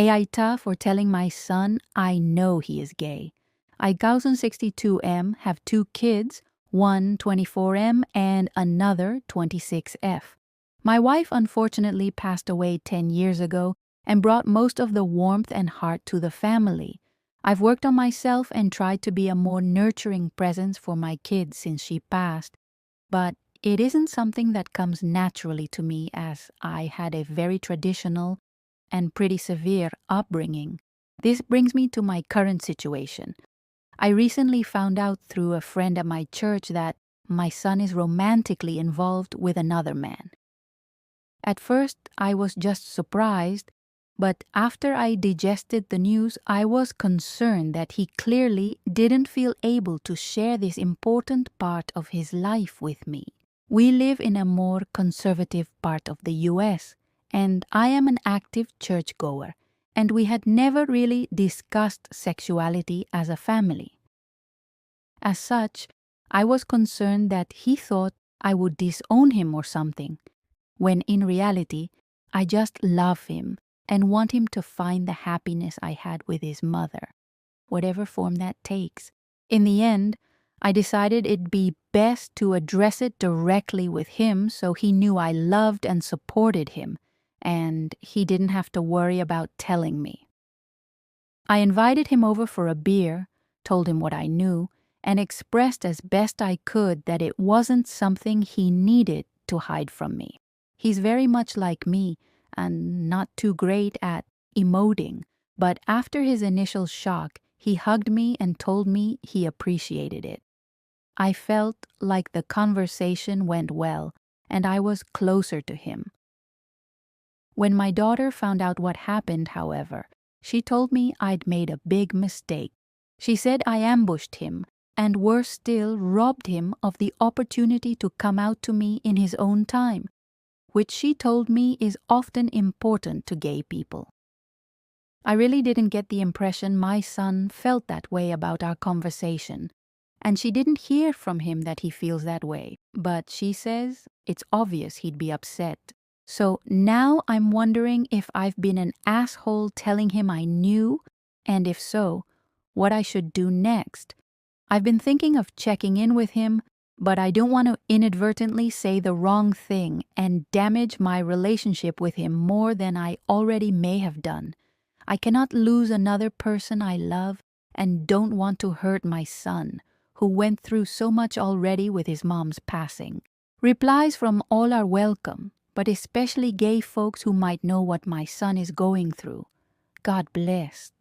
AITAH for telling my son I know he is gay. I 1062M have 2 kids, one 24M and another 26F. My wife unfortunately passed away 10 years ago and brought most of the warmth and heart to the family. I've worked on myself and tried to be a more nurturing presence for my kids since she passed, but it isn't something that comes naturally to me as I had a very traditional and pretty severe upbringing. This brings me to my current situation. I recently found out through a friend at my church that my son is romantically involved with another man. At first, I was just surprised, but after I digested the news, I was concerned that he clearly didn't feel able to share this important part of his life with me. We live in a more conservative part of the US, and I am an active churchgoer, and we had never really discussed sexuality as a family. As such, I was concerned that he thought I would disown him or something, when in reality, I just love him and want him to find the happiness I had with his mother, whatever form that takes. In the end, I decided it'd be best to address it directly with him so he knew I loved and supported him, and he didn't have to worry about telling me. I invited him over for a beer, told him what I knew, and expressed as best I could that it wasn't something he needed to hide from me. He's very much like me and not too great at emoting, but after his initial shock, he hugged me and told me he appreciated it. I felt like the conversation went well and I was closer to him. When my daughter found out what happened, however, she told me I'd made a big mistake. She said I ambushed him and, worse still, robbed him of the opportunity to come out to me in his own time, which she told me is often important to gay people. I really didn't get the impression my son felt that way about our conversation, and she didn't hear from him that he feels that way, but she says it's obvious he'd be upset. So now I'm wondering if I've been an asshole telling him I knew, and if so, what I should do next. I've been thinking of checking in with him, but I don't want to inadvertently say the wrong thing and damage my relationship with him more than I already may have done. I cannot lose another person I love and don't want to hurt my son, who went through so much already with his mom's passing. Replies from all are welcome, but especially gay folks who might know what my son is going through. God bless.